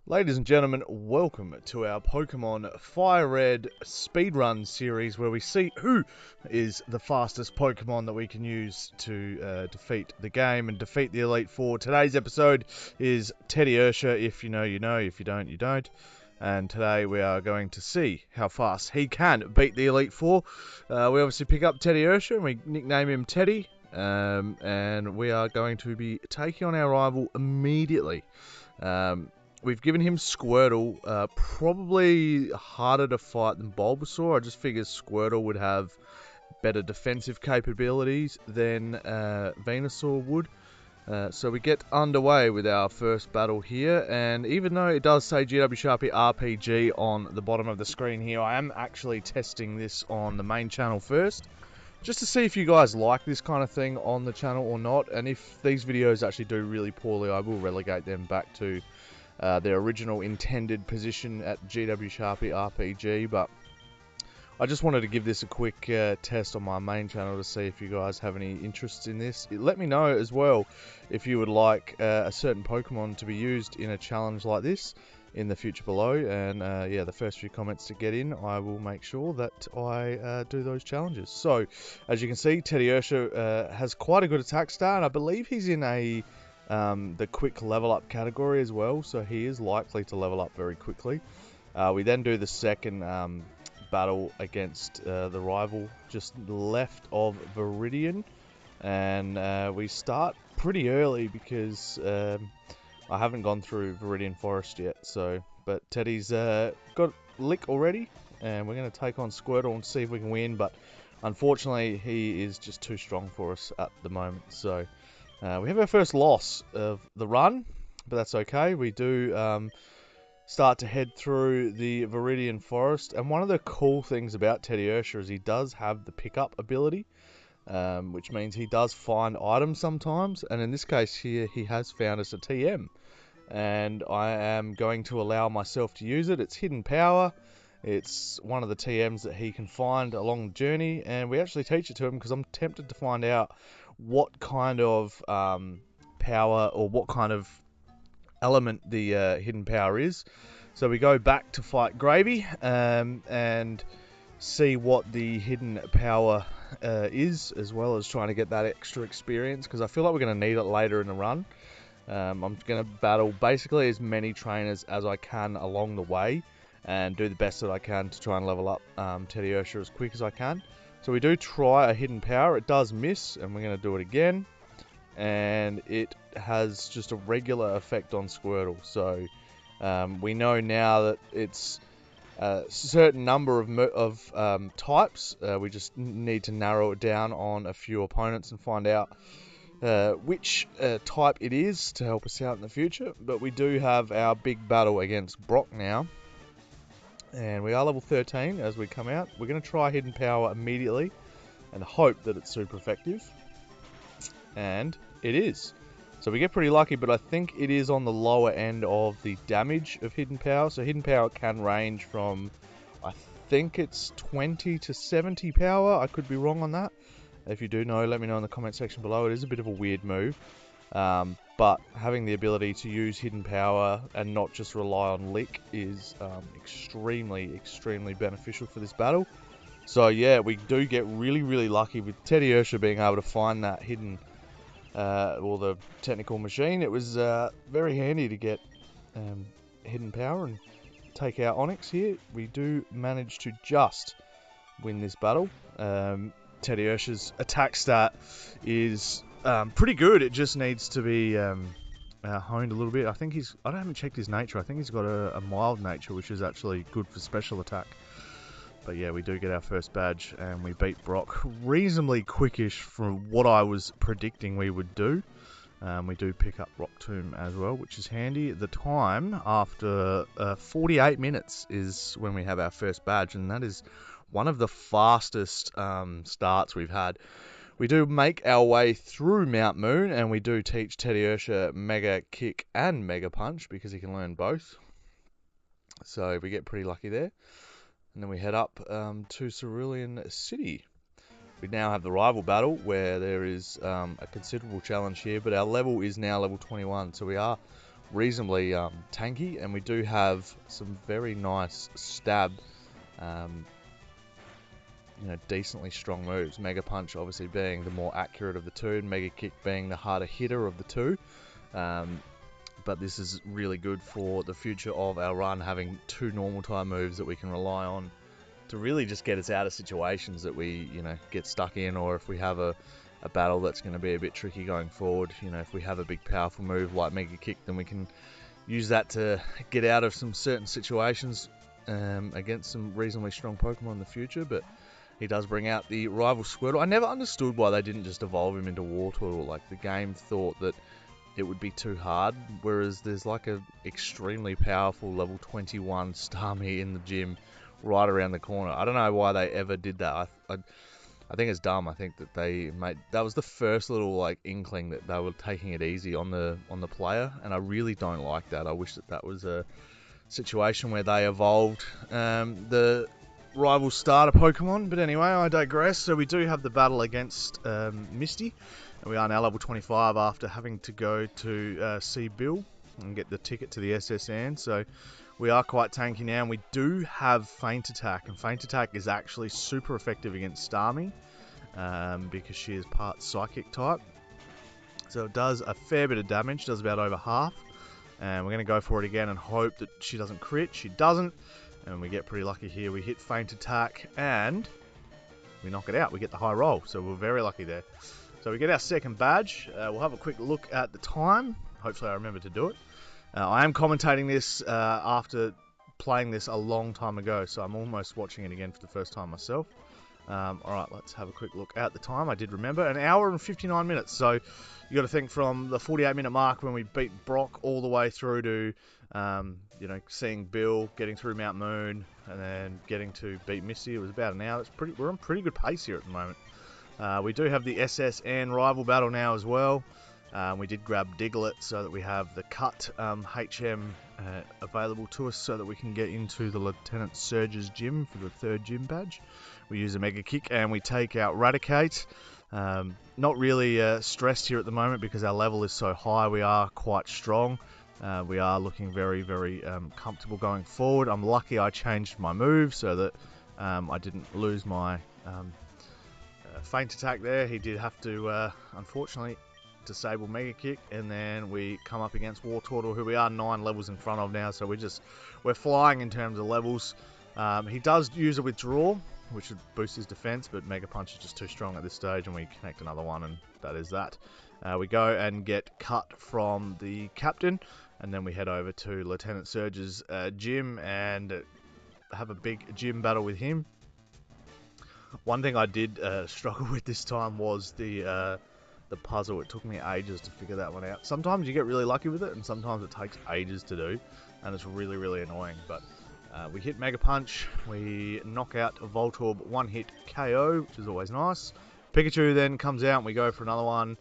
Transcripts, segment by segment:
Ladies and gentlemen, welcome to our Pokemon Fire Red speedrun series where we see who is the fastest Pokemon that we can use to defeat the game and defeat the Elite Four. Today's episode is Teddiursa. If you know, you know. If you don't, you don't. And today we are going to see how fast he can beat the Elite Four. We obviously pick up Teddiursa and we nickname him Teddy. And we are going to be taking on our rival immediately. We've given him Squirtle, probably harder to fight than Bulbasaur. I just figured Squirtle would have better defensive capabilities than Venusaur would. So we get underway with our first battle here, and even though it does say GW Sharpie RPG on the bottom of the screen here, I am actually testing this on the main channel first, just to see if you guys like this kind of thing on the channel or not, and if these videos actually do really poorly, I will relegate them back to their original intended position at GW Sharpie RPG, but I just wanted to give this a quick test on my main channel to see if you guys have any interest in this. Let me know as well if you would like a certain Pokemon to be used in a challenge like this in the future below, and yeah, the first few comments to get in, I will make sure that I do those challenges. So, as you can see, Teddiursa has quite a good attack start, and I believe he's in the quick level up category as well, so he is likely to level up very quickly. We then do the second battle against the rival just left of Viridian, and we start pretty early because I haven't gone through Viridian Forest yet, but Teddy's got Lick already, and we're going to take on Squirtle and see if we can win, but unfortunately he is just too strong for us at the moment, so we have our first loss of the run, but that's okay. We do start to head through the Viridian Forest, and one of the cool things about Teddiursa is he does have the pickup ability, which means he does find items sometimes, and in this case here he has found us a TM, and I am going to allow myself to use it. It's Hidden Power. It's one of the TMs that he can find along the journey, and we actually teach it to him because I'm tempted to find out what kind of power or what kind of element the hidden power is. So we go back to fight Gravy and see what the hidden power is, as well as trying to get that extra experience, because I feel like we're going to need it later in the run. I'm going to battle basically as many trainers as I can along the way and do the best that I can to try and level up Teddiursa as quick as I can. So we do try a hidden power. It does miss, and we're going to do it again. And it has just a regular effect on Squirtle. So we know now that it's a certain number of types. We just need to narrow it down on a few opponents and find out which type it is to help us out in the future. But we do have our big battle against Brock now. And we are level 13 as we come out. We're going to try Hidden Power immediately and hope that it's super effective. And it is. So we get pretty lucky, but I think it is on the lower end of the damage of Hidden Power. So Hidden Power can range from, I think it's 20 to 70 power. I could be wrong on that. If you do know, let me know in the comment section below. It is a bit of a weird move. But having the ability to use Hidden Power and not just rely on Lick is extremely, extremely beneficial for this battle. So yeah, we do get really, really lucky with Teddiursa being able to find that hidden, or the technical machine. It was very handy to get Hidden Power and take out Onix here. We do manage to just win this battle. Teddiursa's attack stat is pretty good. It just needs to be honed a little bit. I think I haven't checked his nature. I think he's got a mild nature, which is actually good for special attack. But yeah, we do get our first badge, and we beat Brock reasonably quickish from what I was predicting we would do. We do pick up Rock Tomb as well, which is handy. The time, after 48 minutes, is when we have our first badge, and that is one of the fastest starts we've had. We do make our way through Mount Moon, and we do teach Teddiursa Mega Kick and Mega Punch, because he can learn both. So we get pretty lucky there. And then we head up to Cerulean City. We now have the rival battle, where there is a considerable challenge here, but our level is now level 21, so we are reasonably tanky, and we do have some very nice stab, decently strong moves. Mega Punch obviously being the more accurate of the two, and Mega Kick being the harder hitter of the two. But this is really good for the future of our run, having two normal time moves that we can rely on to really just get us out of situations that we, get stuck in, or if we have a battle that's going to be a bit tricky going forward. If we have a big powerful move like Mega Kick, then we can use that to get out of some certain situations against some reasonably strong Pokemon in the future. But he does bring out the rival Squirtle. I never understood why they didn't just evolve him into Wartortle. Like, the game thought that it would be too hard, whereas there's like a extremely powerful level 21 Starmie in the gym right around the corner. I don't know why they ever did that. I think it's dumb. I think that that was the first little inkling that they were taking it easy on the player, and I really don't like that. I wish that was a situation where they evolved the rival starter Pokemon. But anyway, I digress. So we do have the battle against Misty, and we are now level 25 after having to go to see Bill and get the ticket to the SSN. So we are quite tanky now, and we do have Feint Attack, and Feint Attack is actually super effective against Starmie because she is part Psychic type. So it does a fair bit of damage, does about over half, and we're going to go for it again and hope that she doesn't crit. She doesn't, and we get pretty lucky here. We hit Feint Attack, and we knock it out. We get the high roll, so we're very lucky there. So we get our second badge. We'll have a quick look at the time. Hopefully I remember to do it. I am commentating this after playing this a long time ago, so I'm almost watching it again for the first time myself. Alright, let's have a quick look at the time. I did remember, 1 hour and 59 minutes. So you got to think from the 48-minute mark when we beat Brock all the way through to, seeing Bill, getting through Mount Moon, and then getting to beat Misty. It was about an hour. We're on pretty good pace here at the moment. We do have the SSN rival battle now as well. We did grab Diglett so that we have the cut HM available to us so that we can get into the Lieutenant Surge's gym for the 3rd gym badge. We use a Mega Kick and we take out Raticate. Not really stressed here at the moment because our level is so high. We are quite strong. We are looking very, very comfortable going forward. I'm lucky I changed my move so that I didn't lose my Feint Attack there. He did have to, unfortunately, disable Mega Kick, and then we come up against Wartortle, who we are 9 levels in front of now, so we're flying in terms of levels. He does use a withdraw, which would boost his defense, but Mega Punch is just too strong at this stage, and we connect another one, and that is that. We go and get cut from the captain, and then we head over to Lieutenant Surge's gym and have a big gym battle with him. One thing I did struggle with this time was the puzzle. It took me ages to figure that one out. Sometimes you get really lucky with it, and sometimes it takes ages to do, and it's really, really annoying. But we hit Mega Punch, we knock out a Voltorb, 1-hit KO, which is always nice. Pikachu then comes out, and we go for another one,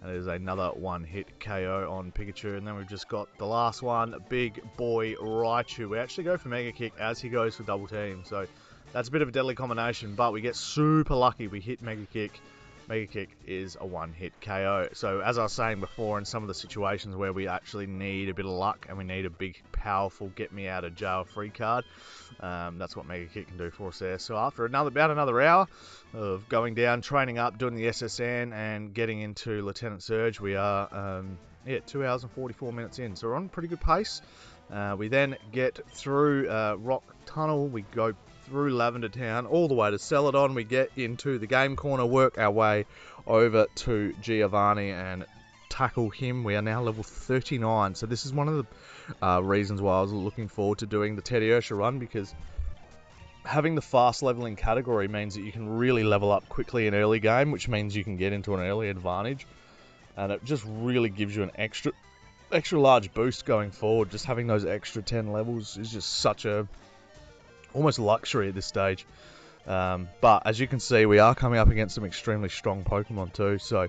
and there's another 1-hit KO on Pikachu. And then we've just got the last one, big boy Raichu. We actually go for Mega Kick as he goes for double team, so that's a bit of a deadly combination, but we get super lucky. We hit Mega Kick. Mega Kick is a 1-hit KO. So as I was saying before, in some of the situations where we actually need a bit of luck and we need a big, powerful get me out of jail free card, that's what Mega Kick can do for us there. So after about another hour of going down, training up, doing the SSN, and getting into Lieutenant Surge, we are 2 hours and 44 minutes in. So we're on pretty good pace. We then get through Rock Tunnel. We go through Lavender Town all the way to Celadon. We get into the game corner, work our way over to Giovanni and tackle him. We are now level 39, so this is one of the reasons why I was looking forward to doing the Teddiursa run, because having the fast leveling category means that you can really level up quickly in early game, which means you can get into an early advantage, and it just really gives you an extra large boost going forward. Just having those extra 10 levels is just such a almost luxury at this stage. But as you can see, we are coming up against some extremely strong Pokemon too. So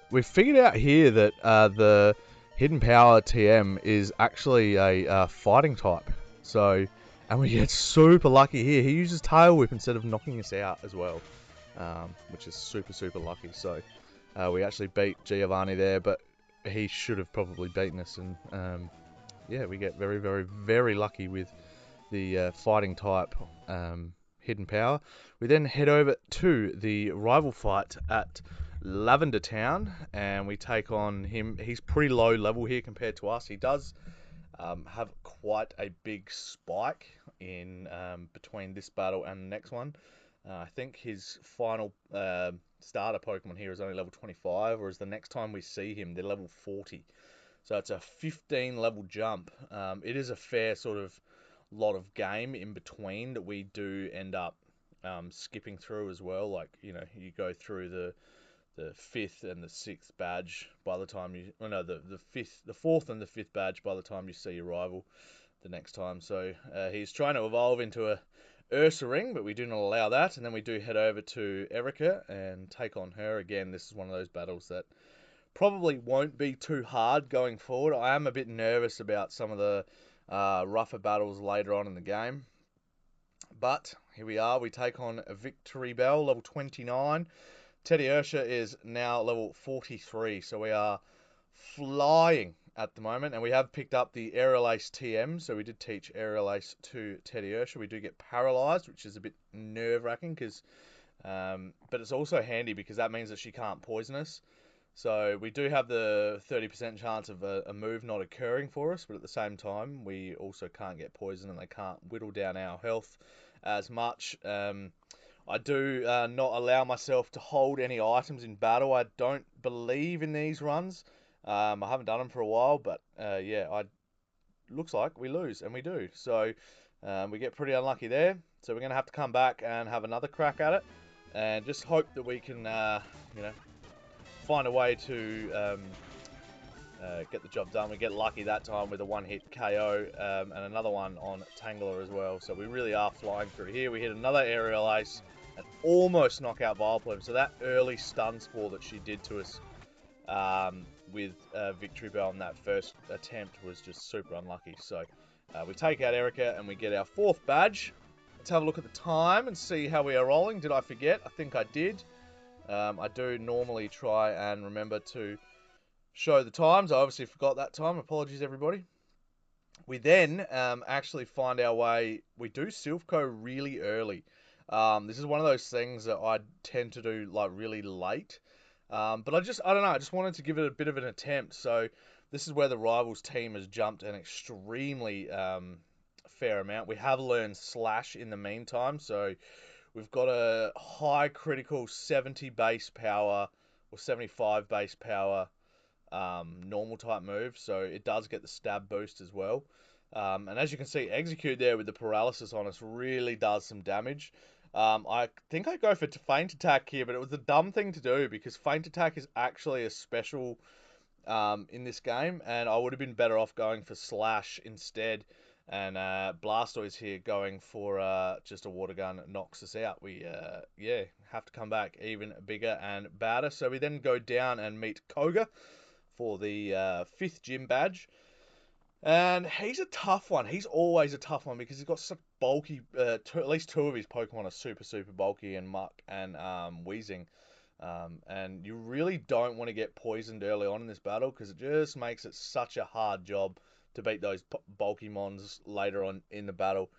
we've figured out here that the Hidden Power TM is actually a fighting type. So, and we get super lucky here. He uses Tail Whip instead of knocking us out as well, which is super, super lucky. So we actually beat Giovanni there, but he should have probably beaten us. And yeah, we get very, very, very lucky with the fighting type hidden power. We then head over to the rival fight at Lavender Town, and we take on him. He's pretty low level here compared to us. He does have quite a big spike in between this battle and the next one. I think his final starter Pokemon here is only level 25, whereas the next time we see him, they're level 40. So it's a 15 level jump. It is a fair sort of lot of game in between that we do end up skipping through as well. Like, you know, you go through the fifth and the sixth badge by the time you, oh no, the fourth and the fifth badge by the time you see your rival the next time. So he's trying to evolve into a Ursaring, but we do not allow that. And then we do head over to Erica and take on her again. This is one of those battles that probably won't be too hard going forward. I am a bit nervous about some of the rougher battles later on in the game. But here we are. We take on a Victory Bell, level 29. Teddiursa is now level 43. So we are flying at the moment. And we have picked up the Aerial Ace TM. So we did teach Aerial Ace to Teddiursa. We do get paralyzed, which is a bit nerve-wracking because... but it's also handy because that means that she can't poison us. So we do have the 30% chance of a move not occurring for us, but at the same time, we also can't get poisoned and they can't whittle down our health as much. I do not allow myself to hold any items in battle. I don't believe in these runs. I haven't done them for a while, but yeah, looks like we lose, and we do. So we get pretty unlucky there. So we're going to have to come back and have another crack at it, and just hope that we can, you know, find a way to get the job done. We get lucky that time with a one-hit KO and another one on Tangler as well. So we really are flying through here. We hit another Aerial Ace and almost knock out Vileplume. So that early stun spore that she did to us with Victory Bell in that first attempt was just super unlucky. So we take out Erica and we get our 4th badge. Let's have a look at the time and see how we are rolling. Did I forget? I think I did. I do normally try and remember to show the times. I obviously forgot that time. Apologies, everybody. We then actually find our way. We do Silphco really early. This is one of those things that I tend to do like really late. But I don't know. I just wanted to give it a bit of an attempt. So this is where the rivals team has jumped an extremely fair amount. We have learned Slash in the meantime. So we've got a high critical 70 base power or 75 base power normal type move, so it does get the stab boost as well. And as you can see, Execute there with the paralysis on us really does some damage. I think I go for Feint Attack here, but it was a dumb thing to do because Feint Attack is actually a special in this game, and I would have been better off going for Slash instead. And Blastoise here going for just a water gun knocks us out. We, yeah, have to come back even bigger and badder. So we then go down and meet Koga for the 5th gym badge. And he's a tough one. He's always a tough one because he's got such bulky, at least 2 of his Pokemon are super, super bulky, and Muck and Weezing. And you really don't want to get poisoned early on in this battle because it just makes it such a hard job to beat those bulky mons later on in the battle.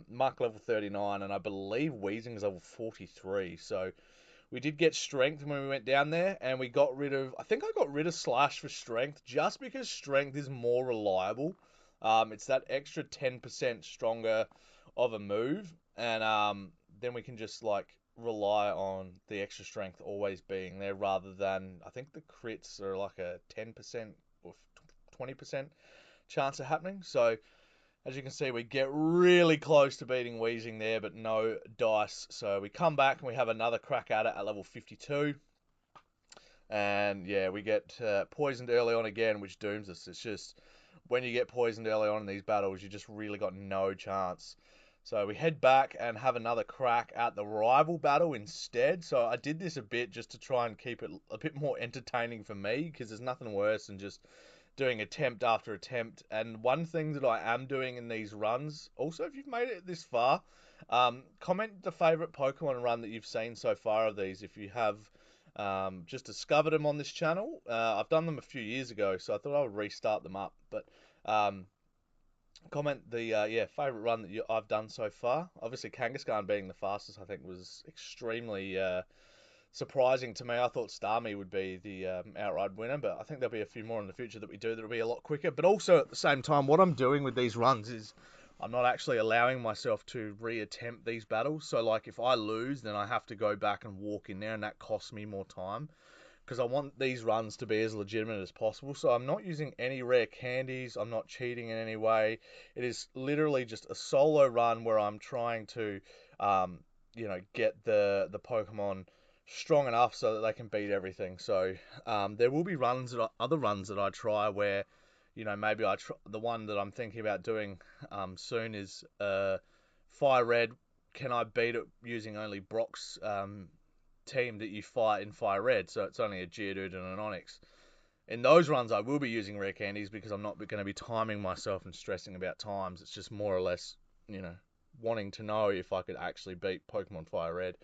Muck level 39, and I believe Weezing is level 43. So we did get strength when we went down there, and we got rid of, I think I got rid of Slash for strength just because strength is more reliable. It's that extra 10% stronger of a move, and then we can just like rely on the extra strength always being there rather than, I think the crits are like a 10% or 20% chance of happening. So as you can see, we get really close to beating Weezing there, but no dice. So we come back and we have another crack at it at level 52. And yeah, we get poisoned early on again, which dooms us. It's just, when you get poisoned early on in these battles, you just really got no chance. So we head back and have another crack at the rival battle instead. So I did this a bit just to try and keep it a bit more entertaining for me, because there's nothing worse than just doing attempt after attempt. And one thing that I am doing in these runs, also if you've made it this far, comment the favourite Pokemon run that you've seen so far of these. If you have Just discovered them on this channel. I've done them a few years ago, so I thought I would restart them up. But um, comment the favorite run that I've done so far. Obviously, Kangaskhan being the fastest, I think was extremely surprising to me. I thought Starmie would be the outright winner, but I think there'll be a few more in the future that we do that'll be a lot quicker. But also at the same time, what I'm doing with these runs is I'm not actually allowing myself to reattempt these battles. So like if I lose, then I have to go back and walk in there, and that costs me more time because I want these runs to be as legitimate as possible. So I'm not using any rare candies. I'm not cheating in any way. It is literally just a solo run where I'm trying to, um, get the Pokemon strong enough so that they can beat everything. So there will be other runs that I try where, maybe the one that I'm thinking about doing soon is Fire Red. Can I beat it using only Brock's team that you fight in Fire Red? So it's only a Geodude and an Onix. In those runs, I will be using rare candies because I'm not going to be timing myself and stressing about times. It's just more or less, wanting to know if I could actually beat Pokemon Fire Red.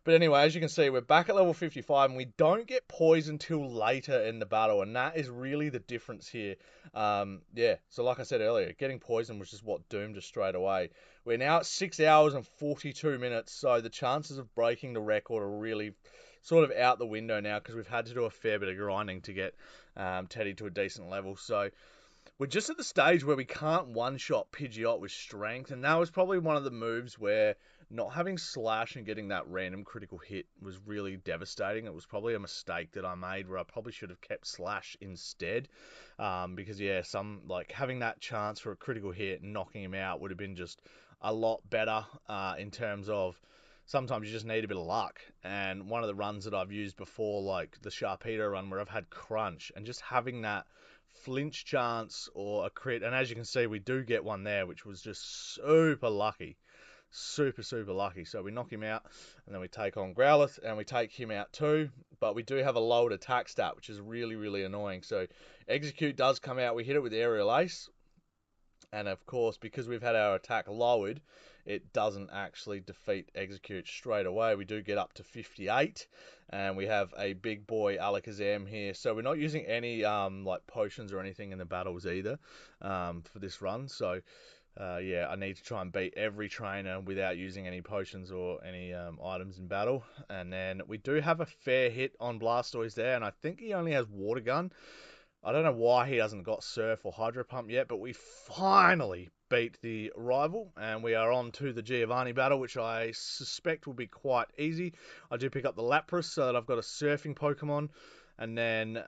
But anyway, as you can see, we're back at level 55, and we don't get poisoned till later in the battle, and that is really the difference here. So like I said earlier, getting poisoned was just what doomed us straight away. We're now at 6 hours and 42 minutes, so the chances of breaking the record are really sort of out the window now because we've had to do a fair bit of grinding to get Teddy to a decent level. So we're just at the stage where we can't one-shot Pidgeot with strength, and that was probably one of the moves where not having Slash and getting that random critical hit was really devastating. It was probably a mistake that I made where I probably should have kept Slash instead, because having that chance for a critical hit and knocking him out would have been just a lot better in terms of sometimes you just need a bit of luck. And one of the runs that I've used before, like the Sharpedo run where I've had Crunch, and just having that flinch chance or a crit, and as you can see we do get one there, which was just super lucky. Super lucky. So we knock him out, and then we take on Growlithe, and we take him out too, but we do have a lowered attack stat, which is really annoying. So Execute does come out, we hit it with Aerial Ace, and of course, because we've had our attack lowered, it doesn't actually defeat Execute straight away. We do get up to 58, and we have a big boy Alakazam here. So we're not using any like potions or anything in the battles either for this run. So I need to try and beat every trainer without using any potions or any items in battle. And then we do have a fair hit on Blastoise there, and I think he only has Water Gun. I don't know why he hasn't got Surf or Hydro Pump yet, but we finally beat the rival, and we are on to the Giovanni battle, which I suspect will be quite easy. I do pick up the Lapras so that I've got a surfing Pokemon, and then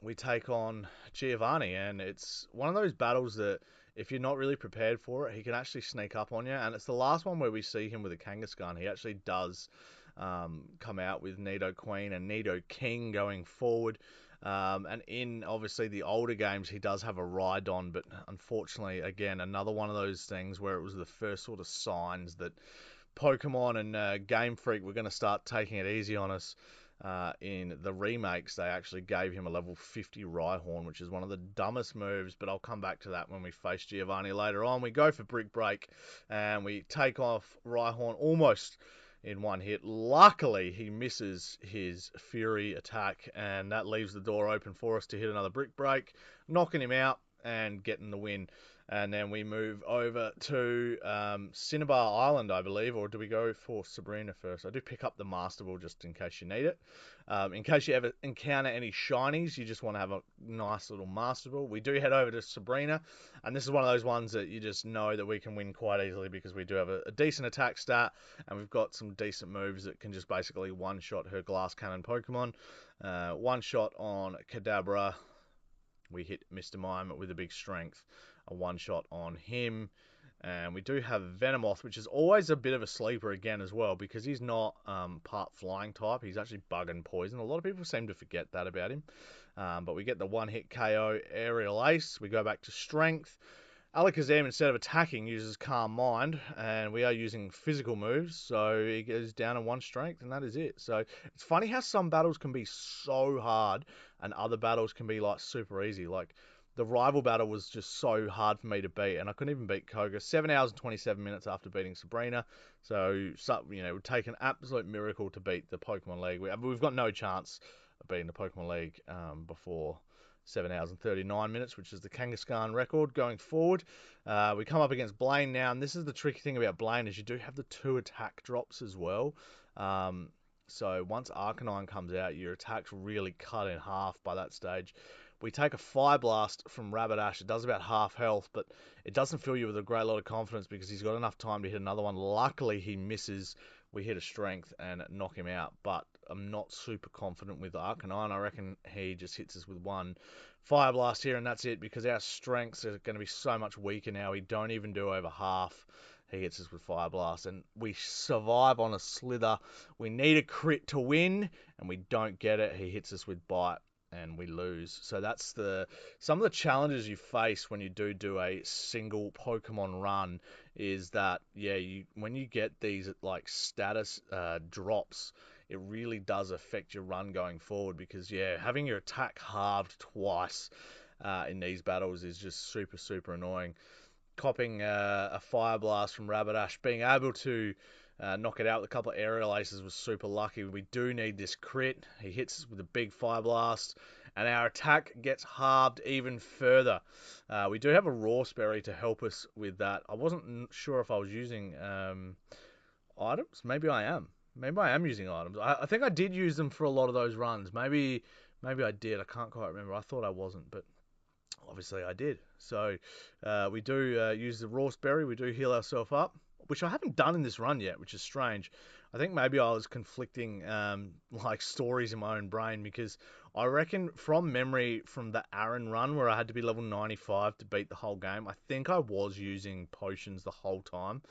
we take on Giovanni, and it's one of those battles that if you're not really prepared for it, he can actually sneak up on you, and it's the last one where we see him with a Kangaskhan. He actually does come out with Nidoqueen and Nidoking going forward. And in obviously the older games, he does have a Rhydon, but unfortunately, again, another one of those things where it was the first sort of signs that Pokemon and Game Freak were going to start taking it easy on us. In the remakes, they actually gave him a level 50 Rhyhorn, which is one of the dumbest moves, but I'll come back to that when we face Giovanni later on. We go for Brick Break, and we take off Rhyhorn almost in one hit. Luckily, he misses his Fury attack, and that leaves the door open for us to hit another Brick Break, knocking him out and getting the win. And then we move over to Cinnabar Island, I believe, or do we go for Sabrina first? I do pick up the Master Ball just in case you need it. In case you ever encounter any shinies, you just want to have a nice little Master Ball. We do head over to Sabrina, and this is one of those ones that you just know that we can win quite easily because we do have a decent attack stat, and we've got some decent moves that can just basically one-shot her Glass Cannon Pokemon. One shot on Kadabra. We hit Mr. Mime with a big strength. A one-shot on him. And we do have Venomoth, which is always a bit of a sleeper again as well, because he's not part flying type. He's actually bug and poison. A lot of people seem to forget that about him. But we get the one-hit KO Aerial Ace. We go back to strength. Alakazam, instead of attacking, uses Calm Mind, and we are using physical moves, so he goes down in one strength, and that is it. So it's funny how some battles can be so hard, and other battles can be like super easy. Like the rival battle was just so hard for me to beat, and I couldn't even beat Koga. 7 hours and 27 minutes after beating Sabrina. So it would take an absolute miracle to beat the Pokemon League. We've got no chance of beating the Pokemon League before 7 hours and 39 minutes, which is the Kangaskhan record going forward. We come up against Blaine now, and this is the tricky thing about Blaine is you do have the 2 attack drops as well. So once Arcanine comes out, your attack's really cut in half by that stage. We take a Fire Blast from Rapidash. It does about half health, but it doesn't fill you with a great lot of confidence because he's got enough time to hit another one. Luckily, he misses. We hit a Strength and knock him out, but I'm not super confident with Arcanine. I reckon he just hits us with one Fire Blast here, and that's it, because our strengths are going to be so much weaker now. We don't even do over half. He hits us with Fire Blast, and we survive on a Slither. We need a crit to win, and we don't get it. He hits us with Bite, and we lose. So that's some of the challenges you face when you do a single Pokemon run is that, when you get these like status drops, it really does affect your run going forward, because having your attack halved twice in these battles is just super, super annoying. Copping a Fire Blast from Rapidash, being able to knock it out with a couple of Aerial Aces was super lucky. We do need this crit. He hits us with a big Fire Blast, and our attack gets halved even further. We do have a Raw Sperry to help us with that. I wasn't sure if I was using items. Maybe I am. Maybe I am using items. I think I did use them for a lot of those runs. Maybe I did. I can't quite remember. I thought I wasn't, but obviously I did. So we do use the Raw Berry. We do heal ourselves up, which I haven't done in this run yet, which is strange. I think maybe I was conflicting like stories in my own brain, because I reckon from memory from the Aaron run where I had to be level 95 to beat the whole game, I think I was using potions the whole time.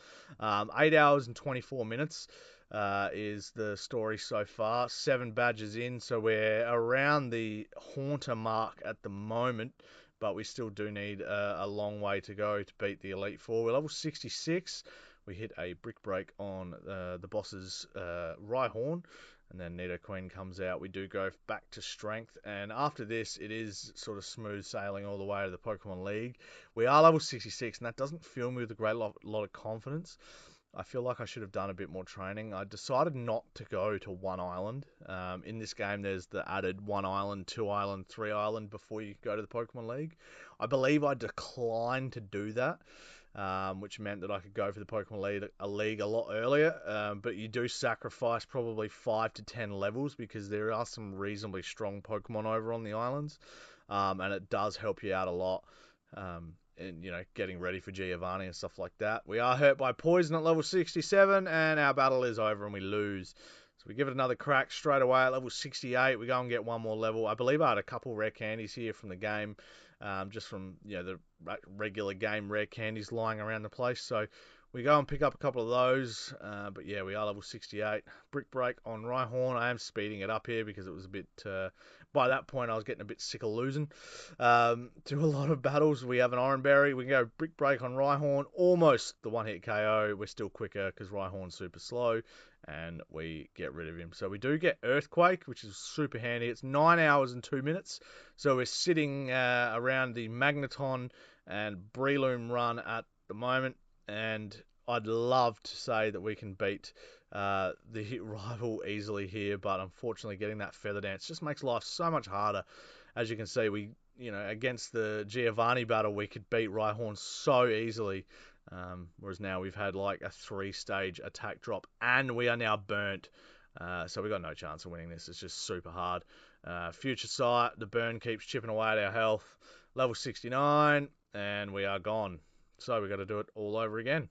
8 hours and 24 minutes is the story so far. 7 badges in, so we're around the Haunter mark at the moment, but we still do need a long way to go to beat the Elite Four. We're level 66. We hit a Brick Break on the boss's Rhyhorn, and then Nidoqueen comes out. We do go back to Strength, and after this, it is sort of smooth sailing all the way to the Pokemon League. We are level 66, and that doesn't fill me with a great lot of confidence. I feel like I should have done a bit more training. I decided not to go to one island. In this game, there's the added 1 island, 2 island, 3 island before you go to the Pokemon League. I believe I declined to do that, which meant that I could go for the Pokemon League a lot earlier. But you do sacrifice probably 5 to 10 levels, because there are some reasonably strong Pokemon over on the islands, and it does help you out a lot. And getting ready for Giovanni and stuff like that. We are hurt by poison at level 67, and our battle is over and we lose. So we give it another crack straight away at level 68. We go and get one more level. I believe I had a couple rare candies here from the game, just from the regular game rare candies lying around the place. So we go and pick up a couple of those. But we are level 68. Brick Break on Rhyhorn. I am speeding it up here because it was a bit... by that point, I was getting a bit sick of losing to a lot of battles. We have an Oranberry. We can go Brick Break on Rhyhorn. Almost the one-hit KO. We're still quicker because Rhyhorn's super slow, and we get rid of him. So we do get Earthquake, which is super handy. It's 9 hours and 2 minutes. So we're sitting around the Magneton and Breloom run at the moment, and I'd love to say that we can beat the rival easily here, but unfortunately getting that Feather Dance just makes life so much harder. As you can see, we against the Giovanni battle, we could beat Rhyhorn so easily, whereas now we've had like a 3-stage attack drop, and we are now burnt, so we got no chance of winning this. It's just super hard. Future Sight, the burn keeps chipping away at our health. Level 69, and we are gone. So we got to do it all over again.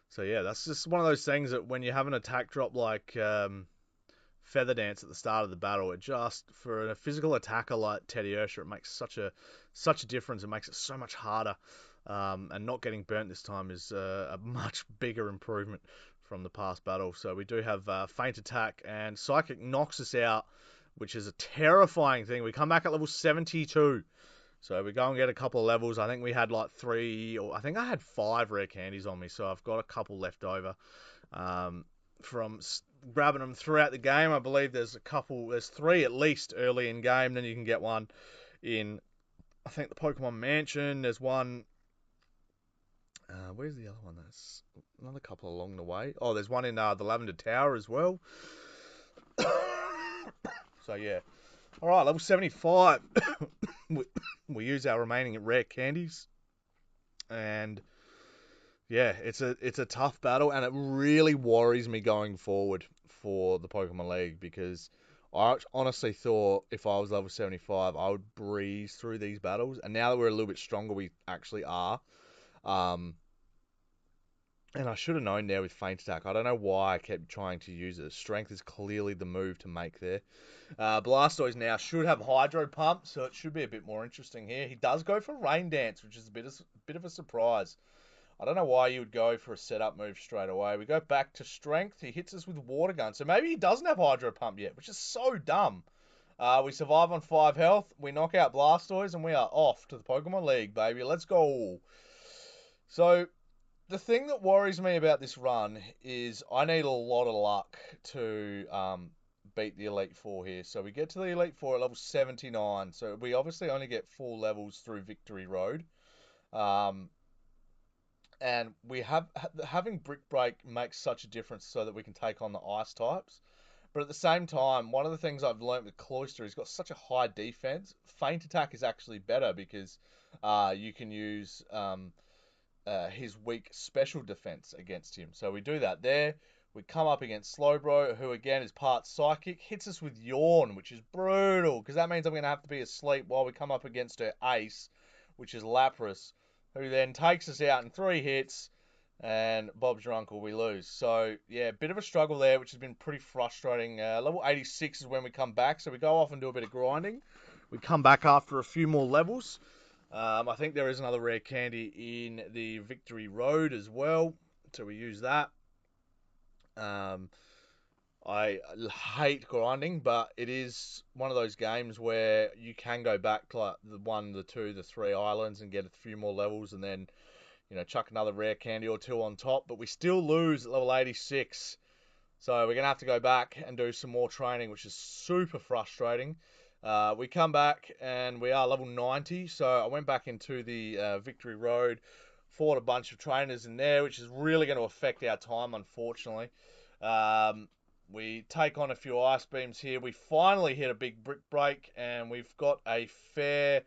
So that's just one of those things that when you have an attack drop like Feather Dance at the start of the battle, it just, for a physical attacker like Teddiursa, it makes such a difference. It makes it so much harder. And not getting burnt this time is a much bigger improvement from the past battle. So we do have Faint Attack, and Psychic knocks us out, which is a terrifying thing. We come back at level 72. So we go and get a couple of levels. I think we had like 3, or I think I had 5 rare candies on me, so I've got a couple left over from grabbing them throughout the game. I believe there's 3 at least early in game, then you can get one in I think the Pokemon Mansion. There's one. Where's the other one? There's another couple along the way. Oh, there's one in the Lavender Tower as well. So yeah. All right, level 75. we, we use our remaining rare candies, and yeah, it's a tough battle, and it really worries me going forward for the Pokemon League because I honestly thought if I was level 75, I would breeze through these battles, and now that we're a little bit stronger, we actually are. Um, and I should have known there with Feint Attack. I don't know why I kept trying to use it. Strength is clearly the move to make there. Blastoise now should have Hydro Pump, so it should be a bit more interesting here. He does go for Rain Dance, which is a bit of a surprise. I don't know why you would go for a setup move straight away. We go back to Strength. He hits us with Water Gun, so maybe he doesn't have Hydro Pump yet, which is so dumb. We survive on 5 health. We knock out Blastoise, and we are off to the Pokemon League, baby. Let's go. So the thing that worries me about this run is I need a lot of luck to beat the Elite Four here. So we get to the Elite Four at level 79. So we obviously only get 4 levels through Victory Road. Um, and we have having Brick Break makes such a difference so that we can take on the Ice types. But at the same time, one of the things I've learned with Cloyster, he's got such a high defense. Feint Attack is actually better because you can use his weak special defense against him. So we do that there. We come up against Slowbro, who again is part psychic, hits us with Yawn, which is brutal, because that means I'm going to have to be asleep while we come up against her ace, which is Lapras, who then takes us out in 3 hits, and Bob's your uncle, we lose. So, yeah, bit of a struggle there, which has been pretty frustrating. Level 86 is when we come back, so we go off and do a bit of grinding. We come back after a few more levels. I think there is another rare candy in the Victory Road as well, so we use that. I hate grinding, but it is one of those games where you can go back to like the 1, the 2, the 3 islands and get a few more levels, and then chuck another rare candy or 2 on top. But we still lose at level 86. So we're going to have to go back and do some more training, which is super frustrating. We come back and we are level 90. So I went back into the Victory Road, fought a bunch of trainers in there, which is really going to affect our time, unfortunately. We take on a few ice beams here. We finally hit a big brick break, and we've got a fair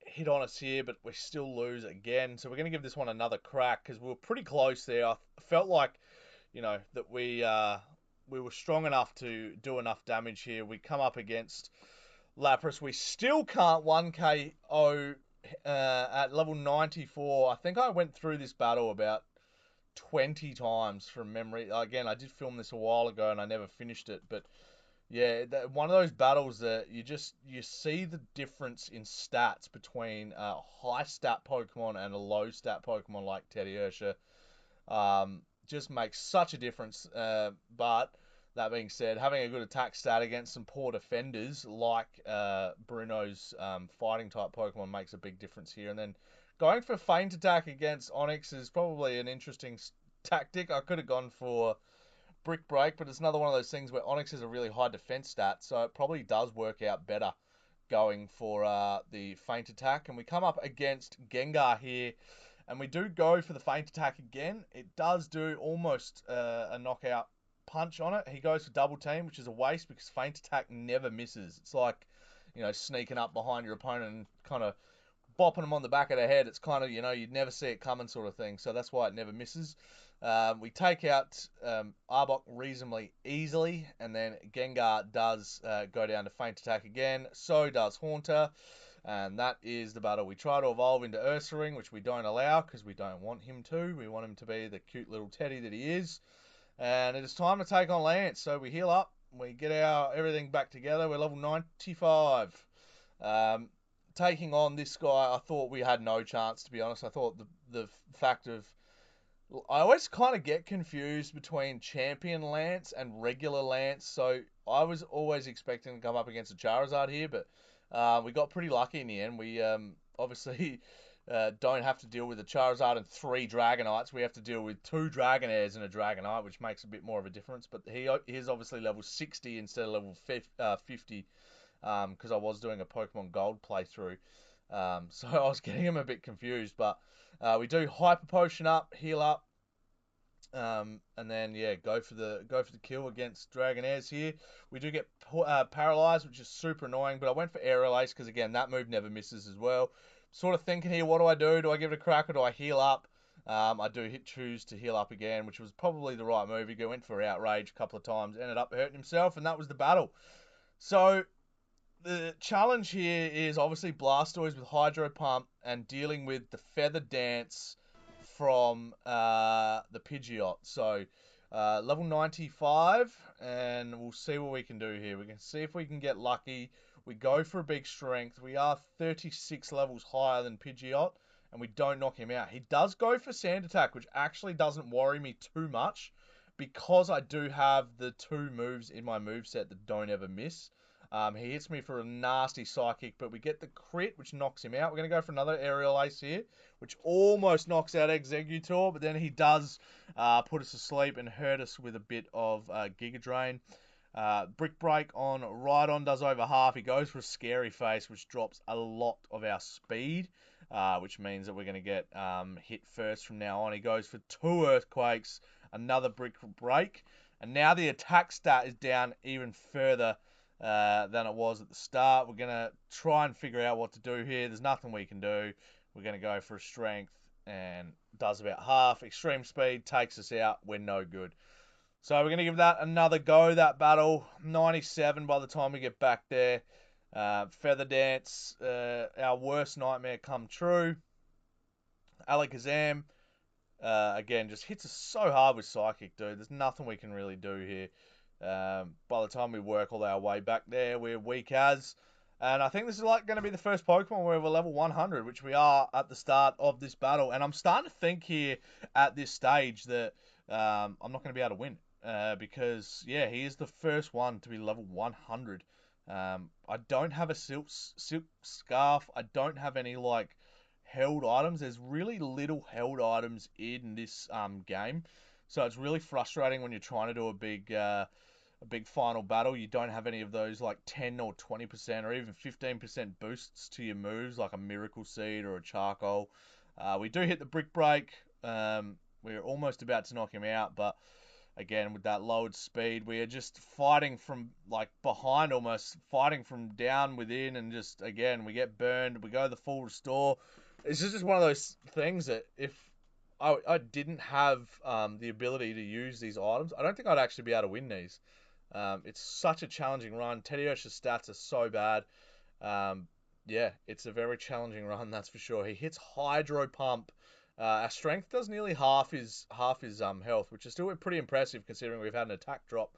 hit on us here, but we still lose again. So we're going to give this one another crack because we were pretty close there. I felt like that we were strong enough to do enough damage here. We come up against Lapras. We still can't 1KO at level 94. I think I went through this battle about 20 times from memory. Again, I did film this a while ago and I never finished it, but yeah, one of those battles that you see the difference in stats between a high stat Pokemon and a low stat Pokemon like Teddiursa. Just makes such a difference. But that being said, having a good attack stat against some poor defenders like Bruno's fighting type Pokemon makes a big difference here. And then going for Feint Attack against Onix is probably an interesting tactic. I could have gone for Brick Break, but it's another one of those things where Onix has a really high defense stat, so it probably does work out better going for the Feint Attack. And we come up against Gengar here, and we do go for the Feint Attack again. It does do almost a knockout punch on it. He goes for Double Team, which is a waste because Feint Attack never misses. It's like, sneaking up behind your opponent and kind of bopping them on the back of the head. It's kind of, you'd never see it coming sort of thing. So that's why it never misses. We take out Arbok reasonably easily, and then Gengar does go down to Feint Attack again. So does Haunter. And that is the battle. We try to evolve into Ursaring, which we don't allow because we don't want him to. We want him to be the cute little teddy that he is. And it is time to take on Lance. So we heal up. We get our everything back together. We're level 95. Taking on this guy, I thought we had no chance, to be honest. I thought the fact of... I always kind of get confused between Champion Lance and regular Lance. So I was always expecting to come up against a Charizard here, but we got pretty lucky in the end. We obviously don't have to deal with a Charizard and 3 Dragonites. We have to deal with 2 Dragonairs and a Dragonite, which makes a bit more of a difference. But he's obviously level 60 instead of level 50, because I was doing a Pokemon Gold playthrough. So I was getting him a bit confused, but we do Hyper Potion up, heal up, and then yeah, go for the kill against Dragonairs here. We do get paralyzed, which is super annoying, but I went for Aerial Ace because again that move never misses as well. Sort of thinking here, what do I do? Do I give it a crack or do I heal up? I do choose to heal up again, which was probably the right move. He went for Outrage a couple of times, ended up hurting himself, and that was the battle. So the challenge here is obviously Blastoise with Hydro Pump and dealing with the Feather Dance from the Pidgeot. So level 95, and we'll see what we can do here. We can see if we can get lucky. We go for a big strength. We are 36 levels higher than Pidgeot, and we don't knock him out. He does go for Sand Attack, which actually doesn't worry me too much because I do have the two moves in my moveset that don't ever miss. He hits me for a nasty Psychic, but we get the crit, which knocks him out. We're going to go for another Aerial Ace here, which almost knocks out Exeggutor, but then he does put us to sleep and hurt us with a bit of Giga Drain. Brick Break on Rhydon does over half. He goes for a Scary Face, which drops a lot of our speed, which means that we're going to get hit first from now on. He goes for 2 Earthquakes, another Brick Break, and now the attack stat is down even further than it was at the start. We're going to try and figure out what to do here. There's nothing we can do. We're going to go for a strength and does about half. Extreme speed takes us out. We're no good. So we're going to give that another go, that battle. 97 by the time we get back there. Feather Dance, our worst nightmare come true. Alakazam, again, just hits us so hard with Psychic, dude. There's nothing we can really do here. By the time we work all our way back there, we're weak as. And I think this is like going to be the first Pokemon where we're level 100, which we are at the start of this battle. And I'm starting to think here at this stage that I'm not going to be able to win. Because, yeah, he is the first one to be level 100. I don't have a silk scarf. I don't have any, like, held items. There's really little held items in this game. So it's really frustrating when you're trying to do a big final battle. You don't have any of those like 10 or 20% or even 15% boosts to your moves like a Miracle Seed or a Charcoal. We do hit the Brick Break. We're almost about to knock him out, but again, with that lowered speed, we are just fighting from like behind almost, fighting from down within, and just again, we get burned. We go the full restore. It's just one of those things that if I didn't have the ability to use these items, I don't think I'd actually be able to win these. It's such a challenging run. Teddiursa's stats are so bad. Yeah, it's a very challenging run, that's for sure. He hits Hydro Pump. Our strength does nearly half his health, which is still pretty impressive considering we've had an attack drop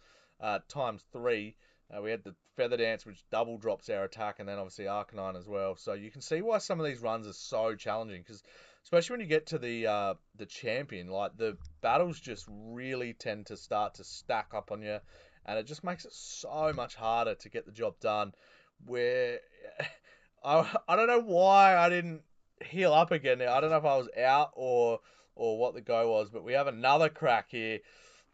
times 3. We had the Feather Dance, which double drops our attack, and then obviously Arcanine as well. So you can see why some of these runs are so challenging, because especially when you get to the champion, like the battles just really tend to start to stack up on you, and it just makes it so much harder to get the job done. Where I don't know why I didn't heal up again. I don't know if I was out or what the go was, but we have another crack here.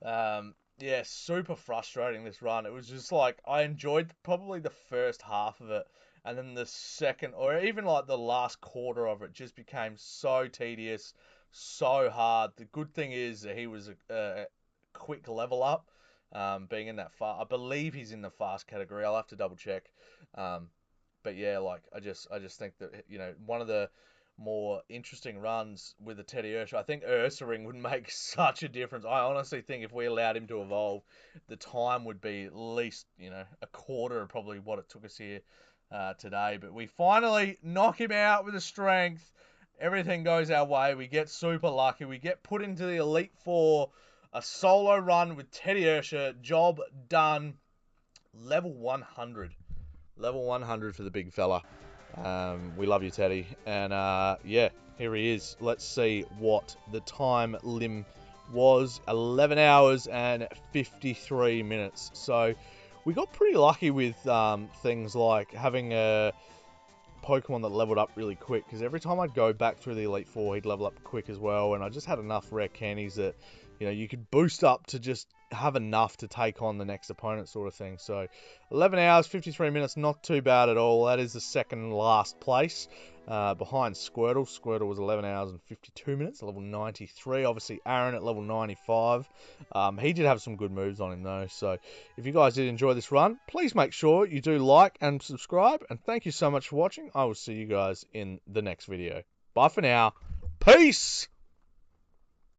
Yeah, super frustrating this run. It was just like I enjoyed probably the first half of it, and then the second or even like the last quarter of it just became so tedious, so hard. The good thing is that he was a quick level up, being in that fast. I believe he's in the fast category. I'll have to double check. Um, but yeah, like I just think that one of the more interesting runs with the Teddiursa. I think Ursaring would make such a difference. I honestly think if we allowed him to evolve, the time would be at least, a quarter of probably what it took us here today. But we finally knock him out with a strength. Everything goes our way. We get super lucky. We get put into the Elite Four. A solo run with Teddiursa. Job done. Level 100. Level 100 for the big fella. We love you, Teddy. And yeah, here he is. Let's see what the time lim was. 11 hours and 53 minutes. So we got pretty lucky with things like having a Pokemon that leveled up really quick. Because every time I'd go back through the Elite Four, he'd level up quick as well. And I just had enough rare candies that, you could boost up to just have enough to take on the next opponent sort of thing. So 11 hours, 53 minutes, not too bad at all. That is the second last place behind Squirtle. Squirtle was 11 hours and 52 minutes, level 93. Obviously, Aaron at level 95. He did have some good moves on him, though. So if you guys did enjoy this run, please make sure you do like and subscribe. And thank you so much for watching. I will see you guys in the next video. Bye for now. Peace!